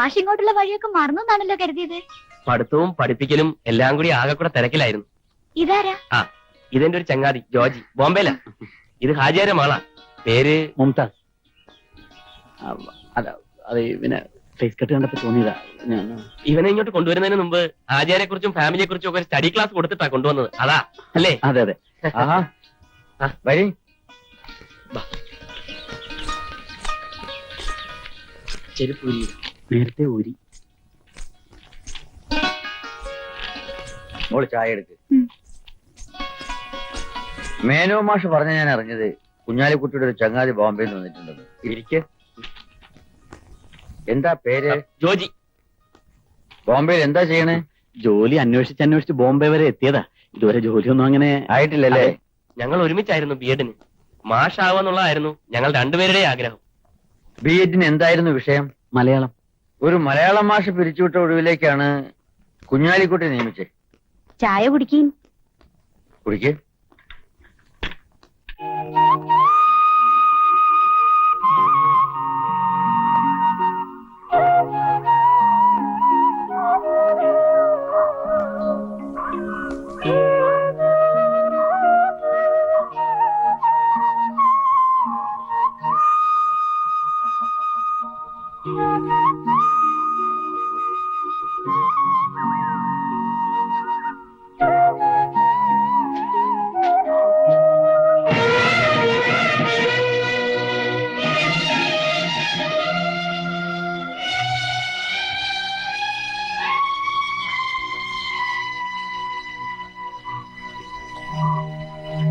മാഷ് ഇങ്ങോട്ടുള്ള വഴിയൊക്കെ മറന്നാണല്ലോ കരുതിയത്. പഠിത്തവും പഠിപ്പിക്കലും എല്ലാം കൂടി ആകെ കൂടെ തിരക്കിലായിരുന്നു. ഇതാരാ? ആ, ഇതെന്റെ ഒരു ചങ്ങാതി ജോജി, ബോംബെയില. ഇത് ഹാജിയാരെ മാളാ, പേര് മുംതാസ്. അത് പിന്നെ ഫേസ് കട്ട് കണ്ടപ്പോ തോന്നിയതാ. ഇവനെ ഇങ്ങോട്ട് കൊണ്ടുവരുന്നതിന് മുമ്പ് ഹാജിയാരെ കുറിച്ചും ഫാമിലിയെ കുറിച്ചും ഒക്കെ ഒരു സ്റ്റഡി ക്ലാസ് കൊടുത്തിട്ടാ കൊണ്ടുവന്നത്. അതാ അല്ലേ? അതെ അതെ. വഴി ചെരുപ്പൂരി നേരത്തെ ഊരി. മോള് ചായ എടുക്ക്. മേനോ മാഷ് പറഞ്ഞ ഞാൻ അറിഞ്ഞത് കുഞ്ഞാലിക്കുട്ടിയുടെ ഒരു ചങ്ങാതി ബോംബെയിൽ നിന്ന് വന്നിട്ടുണ്ടെന്ന്. ഇരിക്കെ. എന്താ പേര്? ജോജി. ബോംബെയിൽ എന്താ ചെയ്യണേ? ജോലി അന്വേഷിച്ച് ബോംബെ വരെ എത്തിയതാ. ഇതുവരെ ജോലിയൊന്നും അങ്ങനെ ആയിട്ടില്ലല്ലേ? ഞങ്ങൾ ഒരുമിച്ചായിരുന്നു ബി.എഡിന്. മാഷാവാന്നുള്ളതായിരുന്നു ഞങ്ങൾ രണ്ടുപേരുടെ ആഗ്രഹം. ബി.എഡിന് എന്തായിരുന്നു വിഷയം? മലയാളം. ഒരു മലയാളം മാഷ് പിരിച്ചുവിട്ട ഒഴിവിലേക്കാണ് കുഞ്ഞാലിക്കുട്ടി നിയമിച്ചത്. ചായ കുടിക്കും. കുടിക്ക്.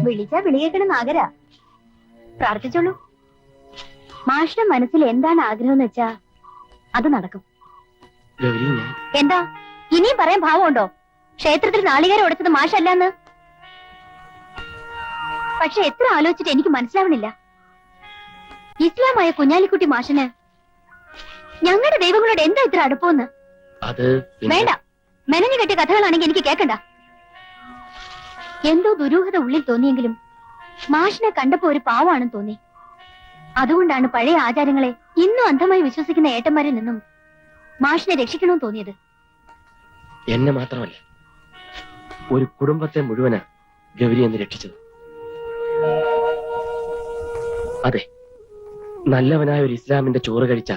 വിളിച്ചാ വിളിയേക്കണ നാഗര. പ്രാർത്ഥിച്ചോളൂ. മാഷിന്റെ മനസ്സിൽ എന്താണ് ആഗ്രഹം എന്ന് വെച്ചാ അത് നടക്കും. ഗൗരി, ഞാൻ എന്താ ഇനിയും പറയാൻ ഭാവമുണ്ടോ? ക്ഷേത്രത്തിൽ നാളികേരം ഉടച്ചത് മാഷല്ലാന്ന്. പക്ഷെ എത്ര ആലോചിച്ചിട്ട് എനിക്ക് മനസ്സിലാവണില്ല. ഇസ്ലാമായ കുഞ്ഞാലിക്കുട്ടി മാഷിന് ഞങ്ങളുടെ ദൈവങ്ങളോട് എന്താ ഇത്ര അടുപ്പമെന്ന്. അത് വേണ്ട, മെനഞ്ഞു കെട്ടിയ കഥകളാണെങ്കിൽ എനിക്ക് കേൾക്കണ്ട. എന്തോ ദുരൂഹത ഉള്ളിൽ തോന്നിയെങ്കിലും മാഷിനെ കണ്ടപ്പോ ഒരു പാവാണെന്ന് തോന്നി. അതുകൊണ്ടാണ് പഴയ ആചാരങ്ങളെ ഇന്നും അന്ധമായി വിശ്വസിക്കുന്ന ഏട്ടന്മാരിൽ നിന്നും മാഷിനെ രക്ഷിക്കണമെന്ന് തോന്നിയത്. എന്നെ മാത്രമല്ല, ഒരു കുടുംബത്തെ മുഴുവനാ ഗൗരി എന്ന് രക്ഷിച്ചത്. അതെ, നല്ലവനായ ഒരു ഇസ്ലാമിന്റെ ചോറ് കഴിച്ച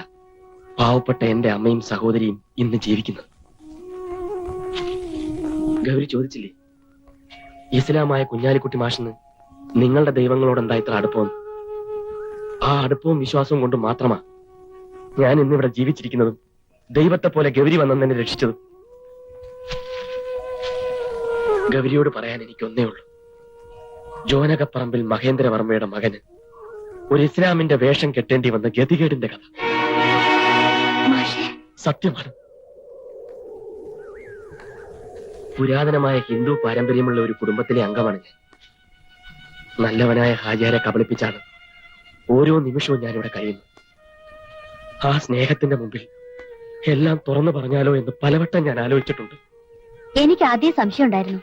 പാവപ്പെട്ട എന്റെ അമ്മയും സഹോദരിയും ഇന്ന് ജീവിക്കുന്നു. ഗൗരി ചോദിച്ചില്ലേ, ഇസ്ലാമായ കുഞ്ഞാലിക്കുട്ടി മാഷിന് നിങ്ങളുടെ ദൈവങ്ങളോട് എന്താ ഇത്ര അടുപ്പം? ആ അടുപ്പവും വിശ്വാസവും കൊണ്ട് മാത്രമാ ഞാൻ ഇന്നിവിടെ ജീവിച്ചിരിക്കുന്നതും ദൈവത്തെ പോലെ ഗൗരി വന്നെന്നെ രക്ഷിച്ചതും. ഗൗരിയോട് പറയാൻ എനിക്കൊന്നേ ഉള്ളൂ. ജോനകപ്പറമ്പിൽ മഹേന്ദ്രവർമ്മയുടെ മകന് ഒരു ഇസ്ലാമിന്റെ വേഷം കെട്ടേണ്ടി വന്ന ഗതികേടിന്റെ കഥ സത്യമാണ്. പുരാതനമായ ഹിന്ദു പാരമ്പര്യമുള്ള ഒരു കുടുംബത്തിലെ അംഗമാണ് ഞാൻ. നല്ലവനായ ഹാജിയാരെ കബളിപ്പിച്ചാണ് ഓരോ നിമിഷവും ഞാനിവിടെ കഴിയുന്നു. ആ സ്നേഹത്തിന്റെ മുമ്പിൽ എല്ലാം തുറന്നു പറഞ്ഞാലോ എന്ന് പലവട്ടം ഞാൻ ആലോചിച്ചിട്ടുണ്ട്. എനിക്ക് ആദ്യം സംശയം ഉണ്ടായിരുന്നു.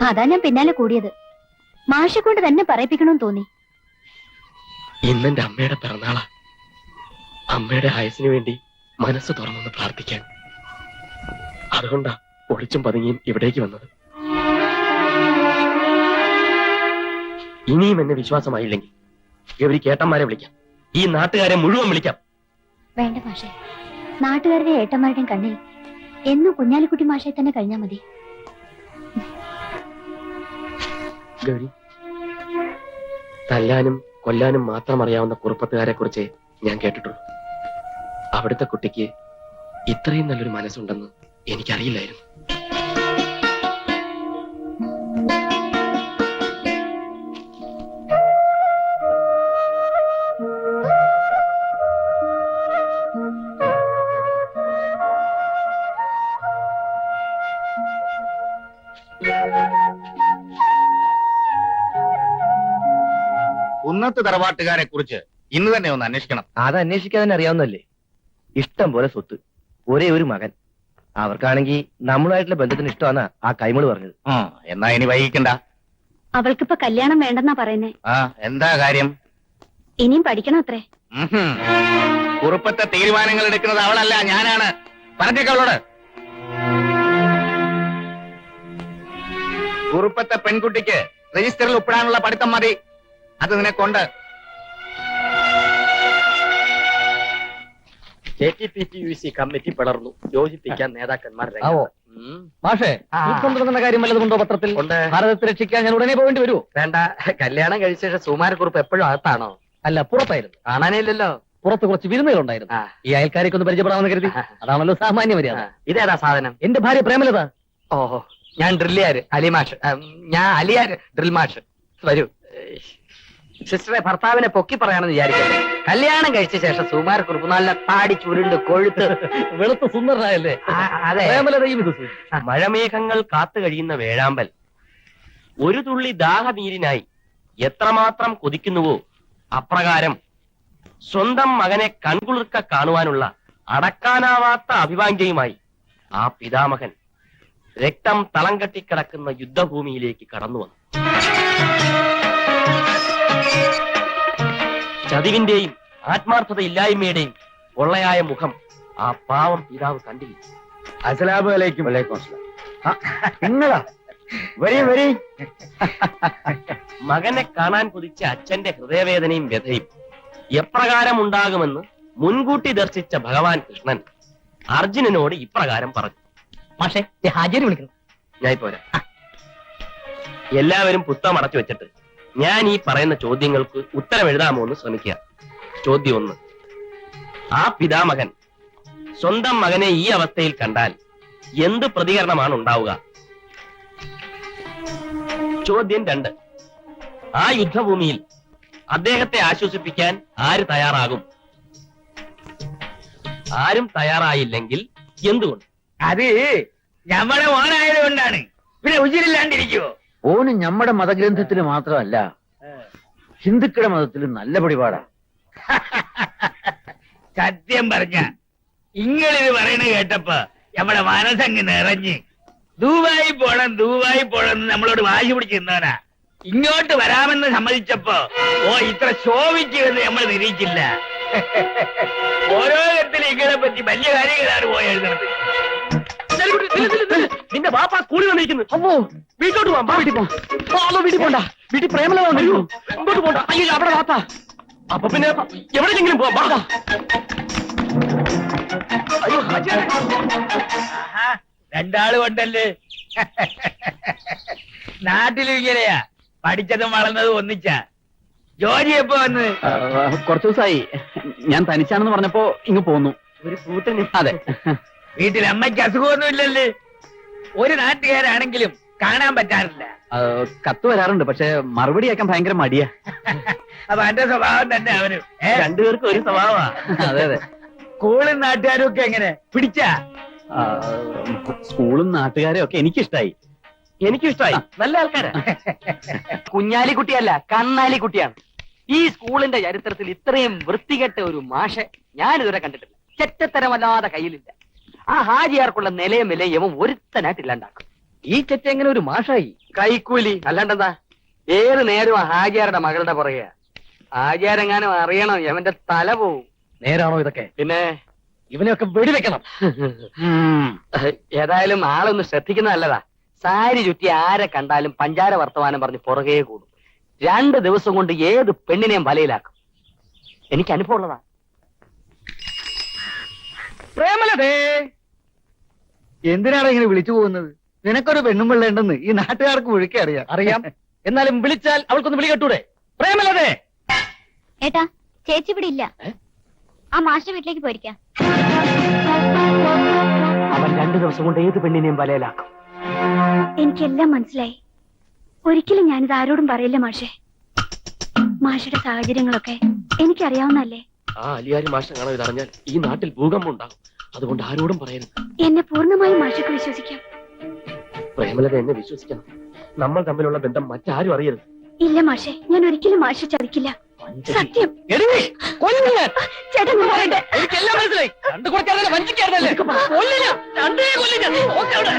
അതാ ഞാൻ പിന്നാലെ കൂടിയത്. മാഷെ കൊണ്ട് തന്നെ പറയിപ്പിക്കണമെന്ന് തോന്നി. ഇന്നെന്റെ അമ്മയുടെ പിറന്നാളാ. അമ്മയുടെ ആയുസിനു വേണ്ടി മനസ്സ് തുറന്നൊന്ന് പ്രാർത്ഥിക്കാൻ. അതുകൊണ്ടാ ഒളിച്ചും പതുങ്ങിയും ഇവിടേക്ക് വന്നത്. ഇനിയും എന്നെ വിശ്വാസമായില്ലെങ്കിൽ ഗൗരി ഏട്ടന്മാരെ വിളിക്കാം, ഈ നാട്ടുകാരെ മുഴുവൻ വിളിക്കാം. വേണ്ട മാഷെ, നാട്ടുകാരുടെ ഏട്ടന്മാരുടെയും കണ്ണിൽ എന്നും കുഞ്ഞാലിക്കുട്ടി മാഷെ തന്നെ കഴിഞ്ഞാൽ മതി. ഗൗരി, തല്ലാനും കൊല്ലാനും മാത്രം അറിയാവുന്ന കുറുപ്പത്തുകാരെ കുറിച്ച് ഞാൻ കേട്ടിട്ടുള്ളൂ. അവിടുത്തെ കുട്ടിക്ക് ഇത്രയും നല്ലൊരു മനസ്സുണ്ടെന്ന് എനിക്കറിയില്ലായിരുന്നു. കുന്നത്ത് തറവാട്ടുകാരെ കുറിച്ച് ഇന്ന് തന്നെ ഒന്ന് അന്വേഷിക്കണം. അത് അന്വേഷിക്കാൻ തന്നെ അറിയാവുന്നല്ലേ. ഇഷ്ടം പോലെ സ്വത്ത്, ഒരേ ഒരു മകൻ. അവർക്കാണെങ്കിൽ നമ്മളുമായിട്ടുള്ള ബന്ധത്തിന് ഇഷ്ടമാണ് ആ കൈമള് പറഞ്ഞത്. എന്നാ ഇനി വൈകിക്കണ്ട. അവൾക്കിപ്പോ കല്യാണം വേണ്ടെന്നാ പറയുന്നേ. എന്താ കാര്യം? ഇനിയും പഠിക്കണം അത്രേ. കുറുപ്പത്തെ തീരുമാനങ്ങൾ എടുക്കുന്നത് അവളല്ല, ഞാനാണ്. പറഞ്ഞേക്കവളോട്. കുറുപ്പത്തെ പെൺകുട്ടിക്ക് രജിസ്റ്ററിൽ ഒപ്പിടാനുള്ള പഠിത്തം മതി. അത് നിനക്കൊണ്ട്. JTPTUC കമ്മിറ്റി പിളർന്നു. യോജിപ്പിക്കാൻ നേതാക്കന്മാർ ആവോ? മാഷേ യുദ്ധം തുടങ്ങുന്ന കാര്യം വല്ലതുകൊണ്ടോ പത്രത്തിൽ? ഉണ്ട്. ഭാരതത്തെ രക്ഷിക്കാൻ ഞാൻ ഉടനെ പോകേണ്ടി വരുമോ? വേണ്ട, കല്യാണം കഴിച്ച ശേഷം സുമാരക്കുറിപ്പ് എപ്പോഴും അകത്താണോ? അല്ല, പുറത്തായിരുന്നു. കാണാനേ ഇല്ലല്ലോ. പുറത്ത് കുറച്ച് വിരുന്നുകളുണ്ടായിരുന്നു. ആ. ഈ അയൽക്കാരേക്ക് ഒന്ന് പരിചയപ്പെടാമെന്ന് കരുതി. അതാണല്ലോ സാമാന്യ മര്യാദ. ഇതേതാ സാധനം? എന്റെ ഭാര്യ പ്രേമലത. ഓഹോ, ഞാൻ ഡ്രില്ലിയാര് അലിമാഷ്. ഞാൻ അലിയാര് ഡ്രിൽ മാഷ്. വരൂ. സിസ്റ്ററെ, ഭർത്താവിനെ പൊക്കി പറയാണെന്ന് വിചാരിക്കട്ടെ. കല്യാണം കഴിച്ച ശേഷം സുമാരക്കുറിപ്പ് നല്ല താടി ചുരുണ്ട് കൊഴുത്ത് വെളുത്ത സുന്ദരനായല്ലേ? അതെ. പ്രേമലതയും ഇത് മഴമേഘങ്ങൾ കാത്തു കഴിയുന്ന വേഴാമ്പൽ ഒരു തുള്ളി ദാഹനീരിനായി എത്രമാത്രം കൊതിക്കുന്നുവോ അപ്രകാരം സ്വന്തം മകനെ കൺകുളിർക്ക കാണുവാനുള്ള അടക്കാനാവാത്ത അഭിവാഞ്ജയുമായി ആ പിതാമഹൻ രക്തം തളം കെട്ടിക്കിടക്കുന്ന യുദ്ധഭൂമിയിലേക്ക് കടന്നു വന്നു. ചതിവിന്റെയും ആത്മാർത്ഥതയില്ലായ്മയുടെയും പൊള്ളയായ മുഖം ആ പാവം പിതാവ് കണ്ടില്ല. അസ്സലാമു അലൈക്കും. നിങ്ങളാ? വരി വരി. മകനെ കാണാൻ കൊതിച്ച അച്ഛന്റെ ഹൃദയവേദനയും വ്യഥയും എപ്രകാരം ഉണ്ടാകുമെന്ന് മുൻകൂട്ടി ദർശിച്ച ഭഗവാൻ കൃഷ്ണൻ അർജുനനോട് ഇപ്രകാരം പറഞ്ഞു. മാഷേ, ഹാജരി വിളിക്കുന്നു. ഞാൻ പോരാ. എല്ലാവരും പുസ്തകം അടച്ചു വെച്ചിട്ട് ഞാൻ ഈ പറയുന്ന ചോദ്യങ്ങൾക്ക് ഉത്തരം എഴുതാമോ എന്ന് ശ്രമിക്കുക. ചോദ്യം 1. ആ പിതാമകൻ സ്വന്തം മകനെ ഈ അവസ്ഥയിൽ കണ്ടാൽ എന്ത് പ്രതികരണമാണ് ഉണ്ടാവുക? ചോദ്യം 2. ആ യുദ്ധഭൂമിയിൽ അദ്ദേഹത്തെ ആശ്വസിപ്പിക്കാൻ ആര് തയ്യാറാകും? ആരും തയ്യാറായില്ലെങ്കിൽ എന്തുകൊണ്ട്? അത് ഞമ്മടെ മോനായത് കൊണ്ടാണ്. പിന്നെ ഉജിരില്ലാണ്ടിരിക്കുവോ? ഓന് ഞമ്മടെ മതഗ്രന്ഥത്തിൽ മാത്രമല്ല, ഹിന്ദുക്കളുടെ മതത്തിലും നല്ല പിടിപാടാ. സത്യം പറഞ്ഞ ഇങ്ങളിത് പറയണ കേട്ടപ്പോ നമ്മുടെ മനസ്സങ്ങ് നിറഞ്ഞ് ദുബായി പോണം നമ്മളോട് വാശി പിടിച്ചിരുന്നവനാ. ഇങ്ങോട്ട് വരാമെന്ന് സമ്മതിച്ചപ്പോ ഇത്ര ശോഭിക്കുമെന്ന് നമ്മൾ നിരീക്ഷിച്ചില്ല. ഓരോ ഘട്ടത്തിൽ ഇങ്ങളെ പറ്റി വലിയ കാര്യങ്ങളാണ് പോയി എഴുതുന്നത്. നിന്റെ ബാപ്പ കൂടി വന്നിരിക്കുന്നു. അപ്പോ വീട്ടോട്ട് പോകാം. വീട്ടിൽ പോണ്ട. വീട്ടിൽ പ്രേമലത വന്നിരിക്കുന്നു. ഇങ്ങോട്ട് പോണ്ട. അയ്യോ, അവിടെ ബാപ്പ. അപ്പൊ പിന്നെ എവിടെയെങ്കിലും പോവാം. വാ. അയ്യോ, ഹാജിയാരെ. രണ്ടാള് കൊണ്ടല്ലേ. നാട്ടിലും ഇങ്ങനെയാ, പഠിച്ചതും വളർന്നതും ഒന്നിച്ചാ. ജോലി എപ്പോ വന്ന്? കുറച്ചു ദിവസമായി. ഞാൻ തനിച്ചാണെന്ന് പറഞ്ഞപ്പോ ഇങ്ങ് പോന്നു. ഒരു കൂട്ടിന്. അതെ. വീട്ടിൽ അമ്മയ്ക്ക് അസുഖമൊന്നും ഇല്ലല്ലേ? ഒരു നാട്ടുകാരാണെങ്കിലും കാണാൻ പറ്റാറില്ല. കത്ത് വരാറുണ്ട്, പക്ഷെ മറുപടി അയക്കാൻ ഭയങ്കര മടിയാ. അപ്പൊ എന്റെ സ്വഭാവം തന്നെ അവനും. രണ്ടുപേർക്കും ഒരു സ്വഭാവമാ. അതെ അതെ. സ്കൂളും നാട്ടുകാരും ഒക്കെ എങ്ങനെ പിടിച്ചാ? സ്കൂളും നാട്ടുകാരും ഒക്കെ എനിക്കിഷ്ടായി. എനിക്കും ഇഷ്ടമായി. നല്ല ആൾക്കാരാ. കുഞ്ഞാലിക്കുട്ടിയല്ല, കണ്ണാലിക്കുട്ടിയാണ്. ഈ സ്കൂളിന്റെ ചരിത്രത്തിൽ ഇത്രയും വൃത്തികെട്ട ഒരു മാഷെ ഞാനിതുവരെ കണ്ടിട്ടില്ല. ചെറ്റത്തരമല്ലാതെ കയ്യിലില്ല. ആ ഹാജിയാർക്കുള്ള നിലയും വിലയും ഒരുത്തനായിട്ടില്ലാണ്ടാക്കും. ഈ ചെറ്റ എങ്ങനെ ഒരു മാഷായി? കൈക്കൂലി അല്ലാണ്ടെന്താ? ഏത് നേരവും ഹാജിയാരുടെ മകളുടെ പുറകെ. ഹാജിയാരെങ്ങാനും അറിയണം, എവന്റെ തല പോവും. നേരാണോ ഇതൊക്കെ? പിന്നെ ഇവനെയൊക്കെ വെടിവെക്കണം. ഏതായാലും ആളൊന്ന് ശ്രദ്ധിക്കുന്നത് നല്ലതാ. സാരി ചുറ്റി ആരെ കണ്ടാലും പഞ്ചാര വർത്തമാനം പറഞ്ഞ് പുറകെ കൂടും. 2 ദിവസം കൊണ്ട് ഏത് പെണ്ണിനെയും വലയിലാക്കും. എനിക്ക് അനുഭവം ഉള്ളതാ. പ്രേമലതേ, എന്തിനാണ് ഇങ്ങനെ വിളിച്ചു പോകുന്നത്? നിനക്കൊരു പെണ്ണും പിള്ളേണ്ടെന്ന് ഈ നാട്ടുകാർക്ക് ഒഴുക്കെ അറിയാം. അറിയാം. എന്നാലും വിളിച്ചാൽ അവൾക്കൊന്ന് വിളി കെട്ടൂടെ? പ്രേമലതേ. ഏട്ടാ, ചേച്ചി ഇവിടെ ഇല്ല. ആ മാസ്റ്റർ വീട്ടിലേക്ക് പോയിരിക്കാം. അവൻ 2 ദിവസം കൊണ്ട് ഏത് പെണ്ണിനെയും വലയിലാക്കും. എനിക്കെല്ലാം മനസ്സിലായി. ഒരിക്കലും ഞാനിത് ആരോടും പറയില്ല മാഷെ. മാഷയുടെ സാഹചര്യങ്ങളൊക്കെ എനിക്കറിയാവുന്നല്ലേ. ആ അലിയാരി മാഷ കാണാൻ ഇതറിഞ്ഞാൽ ഈ നാട്ടിൽ ഭൂകമ്പം ഉണ്ടാകും. അതുകൊണ്ട് ആരോടും പറയരുത്. എന്നെ പൂർണ്ണമായും മാഷക്ക് വിശ്വസിക്കാം. പ്രേമലത എന്നെ വിശ്വസിക്കണം. നമ്മൾ തമ്മിലുള്ള ബന്ധം മറ്റാരും അറിയരുത്. ഇല്ല മാഷെ, ഞാൻ ഒരിക്കലും മാഷ ചതിക്കില്ല. സത്യം. ചേട്ടൻ പറയട്ടെ. എനിക്കെല്ലാം മനസ്സിലായി. കണ്ടു കൊടുക്കാതെ വഞ്ചിക്കാറുണ്ടല്ലേ? കൊല്ലില്ല. രണ്ടേ കൊല്ലില്ല. ഓക്കേ അവിടെ.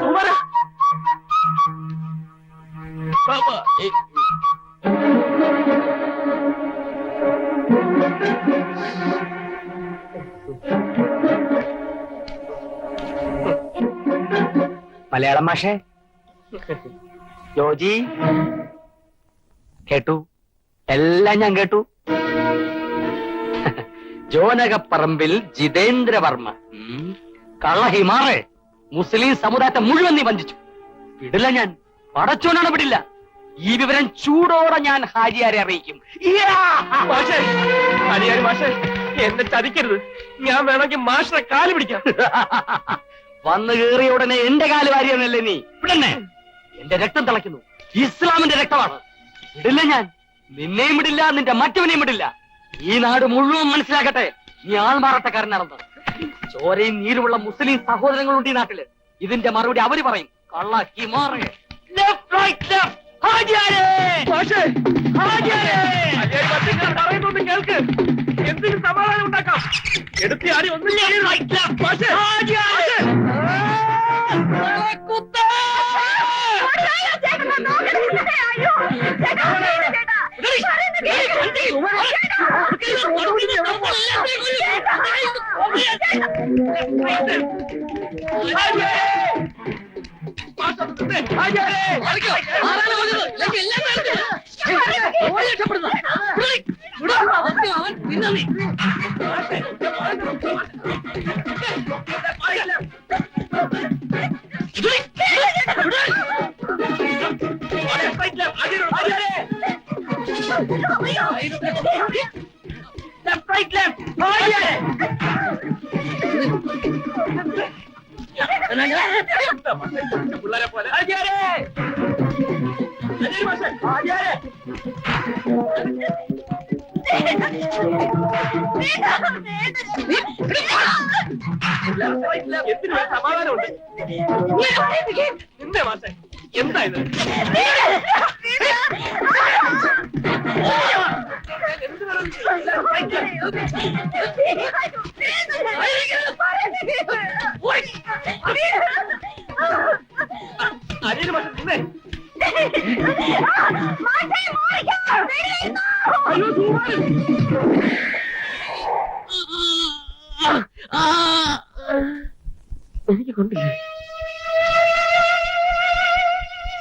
സുമര. ബാബ, മലയാളം മാഷേ ജോജി കേട്ടു, എല്ലാം ഞാൻ കേട്ടു. ജോനകപ്പറമ്പിൽ ജിതേന്ദ്രവർമ്മ കള്ളഹിമാറെ മുസ്ലിം സമുദായത്തെ മുഴുവൻ നീ വഞ്ചിച്ചു. വിടില്ല ഞാൻ, പടച്ചോനാണ് വിടില്ല. ഈ വിവരം ചൂടോടെ ഞാൻ ഹാജിയാരെ അറിയിക്കും. എന്നെ ചതിക്കരുത്. ഞാൻ വേണമെങ്കിൽ മാഷിനെ കാല് പിടിക്കാം. വന്നു കയറിയ ഉടനെ എന്റെ കാല് വാരിയെന്നല്ലേ നീ? വിടന്നെ, എന്റെ രക്തം തിളയ്ക്കുന്നു. ഇസ്ലാമിന്റെ രക്തമാണ്. വിടില്ല ഞാൻ, നിന്നെയും വിടില്ല, നിന്റെ മറ്റവനെയും വിടില്ല. ഈ നാട് മുഴുവൻ മനസ്സിലാക്കട്ടെ നീ ആൾമാറാട്ടക്കാരനാണെന്ന്. ചോരയും നീരുമുള്ള മുസ്ലിം സഹോദരങ്ങളുണ്ട് ഈ നാട്ടില്. ഇതിന്റെ മറുപടി അവര് പറയും. കള്ള ഹിമാറെ. Left right left. ഹാജിയാരെ! ഹാജിയാരെ! പറയുന്നൊന്ന് കേൾക്ക്. എന്തിനും സമാധാനം ഉണ്ടാക്കാം. എടുത്തി ആടി ഒന്നും പിള്ളേരെ പോലെ എന്തിനു സമാധാനമുണ്ട്. എന്തേ മാഷെ, എന്താ ഇത്? അനിയന് പക്ഷെ നിന്നേ. അയ്യോ എനിക്ക് കൊണ്ടില്ലേ?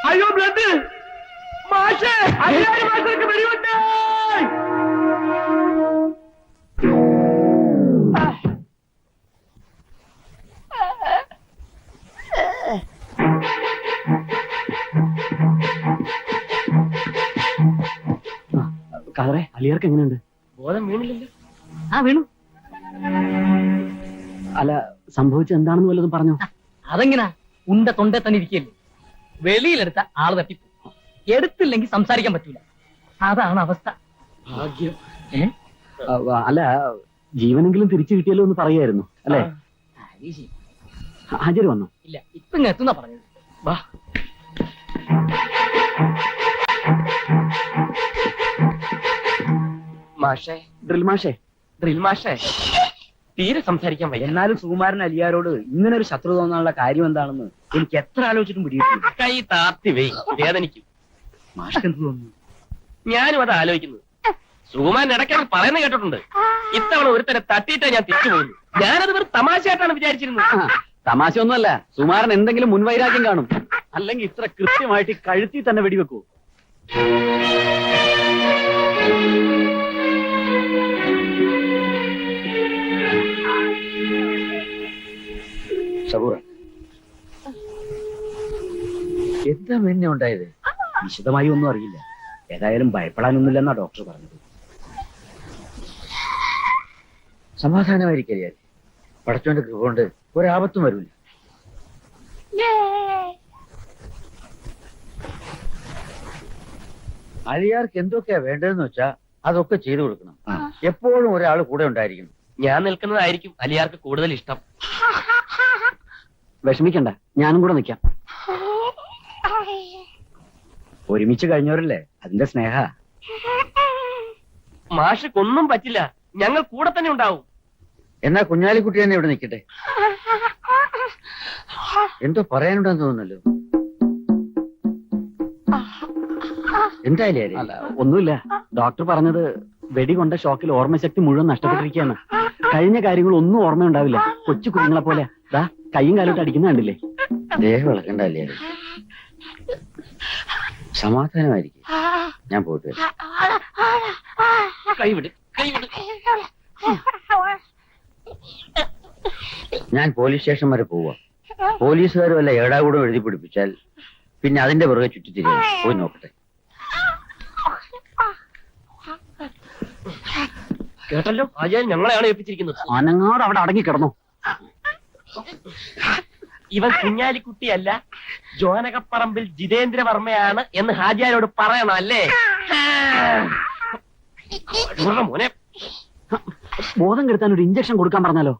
അയ്യോ ബ്ലഡ് മാഷേ, അയ്യായിരം മാഷർക്ക് വെടിവെട്ടേ. കാതറെ, അലിയാർക്ക് എങ്ങനെയുണ്ട്? ബോധം വീണില്ലല്ലോ. ആ വീണു. അല്ല, സംഭവിച്ചത് എന്താണെന്ന് വല്ലതും പറഞ്ഞോ? അതെങ്ങനാ? ഉണ്ട തൊണ്ടേ തന്നെ ഇരിക്കല്ലേ. വെളിയിലെടുത്ത ആള് തട്ടിപ്പോ, എടുത്തില്ലെങ്കിൽ സംസാരിക്കാൻ പറ്റൂല. അതാണ് അവസ്ഥ. ഭാഗ്യം. അല്ല, ജീവനെങ്കിലും തിരിച്ചു കിട്ടിയല്ലോ എന്ന് പറയായിരുന്നു അല്ലേ? ഹാജര് വന്നു? ഇല്ല, ഇപ്പൊ ഇങ്ങനെ എത്തുന്ന പറഞ്ഞത്. വാ. മാഷേ, ഡ്രിൽ മാഷേ. ഡ്രിൽ മാഷേ, തീരെ സംസാരിക്കാൻ വയ്യ. എന്നാലും സുകുമാരൻ അലിയാരോട് ഇങ്ങനെ ഒരു ശത്രു തോന്നാനുള്ള കാര്യം എന്താണെന്ന് എനിക്ക് എത്ര ആലോചിച്ചിട്ടും പിടികിട്ടില്ല. കൈ താത്തി വെയ്, വേദനിക്കും. മാഷ്ക്ക് എന്ത് തോന്നുന്നു? ഞാനും അത് ആലോചിക്കുന്നത്. സുകുമാരൻ ഇടയ്ക്കാണ് പറയുന്നത് കേട്ടിട്ടുണ്ട്. ഇത്തവണ ഒരുത്തരെ തട്ടിയിട്ടാ ഞാൻ തിരിച്ചു പോകുന്നു. ഞാനത് വെറും തമാശയായിട്ടാണ് വിചാരിച്ചിരുന്നത്. തമാശ ഒന്നുമല്ല, സുമാരൻ എന്തെങ്കിലും മുൻവൈരാഗ്യം കാണും. അല്ലെങ്കിൽ ഇത്ര കൃത്യമായിട്ട് കഴുത്തി തന്നെ വെടിവെക്കൂ. ഷബൂറ, എന്താ പിന്നെ ഉണ്ടായത്? വിശദമായി ഒന്നും അറിയില്ല. ഏതായാലും ഭയപ്പെടാനൊന്നുമില്ലെന്നാ ഡോക്ടർ പറഞ്ഞത്. സമാധാനമായിരിക്കല്ലേ? പടച്ചോന്റെ കൃപ കൊണ്ട് ഒരാപത്തും വരില്ല. അലിയാർക്ക് എന്തൊക്കെയാ വേണ്ടതെന്ന് വെച്ചാ അതൊക്കെ ചെയ്തു കൊടുക്കണം. എപ്പോഴും ഒരാൾ കൂടെ ഉണ്ടായിരിക്കണം. ഞാൻ നിൽക്കുന്നതായിരിക്കും അലിയാർക്ക് കൂടുതൽ ഇഷ്ടം. വിഷമിക്കണ്ട, ഞാനും കൂടെ നിൽക്കാം. ഒരുമിച്ച് കഴിഞ്ഞവരല്ലേ, അതിന്റെ സ്നേഹ. മാഷക്കൊന്നും പറ്റില്ല, ഞങ്ങൾ കൂടെ തന്നെ ഉണ്ടാവും. എന്നാ കുഞ്ഞാലിക്കുട്ടി തന്നെ ഇവിടെ നിൽക്കട്ടെ. എന്തോ പറയാനുണ്ടെന്ന് തോന്നുന്നല്ലോ. എന്തായാലും അല്ല, ഒന്നുമില്ല. ഡോക്ടർ പറഞ്ഞത് വെടികൊണ്ട ഷോക്കിൽ ഓർമ്മശക്തി മുഴുവൻ നഷ്ടപ്പെട്ടിരിക്കുകയാണ്. കഴിഞ്ഞ കാര്യങ്ങൾ ഒന്നും ഓർമ്മയുണ്ടാവില്ല. കൊച്ചു കുഞ്ഞുങ്ങളെ പോലെ കൈയും കാലോട്ട് അടിക്കുന്ന കണ്ടില്ലേ? ദേഹം ഇളക്കണ്ടല്ലേ സമാധാനമായിരിക്കും ഞാൻ പോയിട്ട് വരാം. കൈവിട് കൈവിട്. ഞാൻ പോലീസ് സ്റ്റേഷൻ വരെ പോവാം. പോലീസുകാർ വല്ല ഏടാകൂടം എഴുതി പിടിപ്പിച്ചാൽ പിന്നെ അതിന്റെ പുറകെ ചുറ്റിത്തിരിയും. പോയി നോക്കട്ടെ. കേട്ടല്ലോ ആചാര്യൻ ഞങ്ങളെയാണ് ഏൽപ്പിച്ചിരിക്കുന്നത്. അനങ്ങാട് അവിടെ അടങ്ങി കിടന്നു. ഇവൻ കുഞ്ഞാലിക്കുട്ടിയല്ല, ജോനകപ്പറമ്പിൽ ജിതേന്ദ്രവർമ്മയാണ് എന്ന് ഹാജിയാരോട് പറയണം അല്ലേ? മോനെ ബോധം കെടുത്താൻ ഒരു ഇഞ്ചക്ഷൻ കൊടുക്കാൻ പറഞ്ഞാലോ?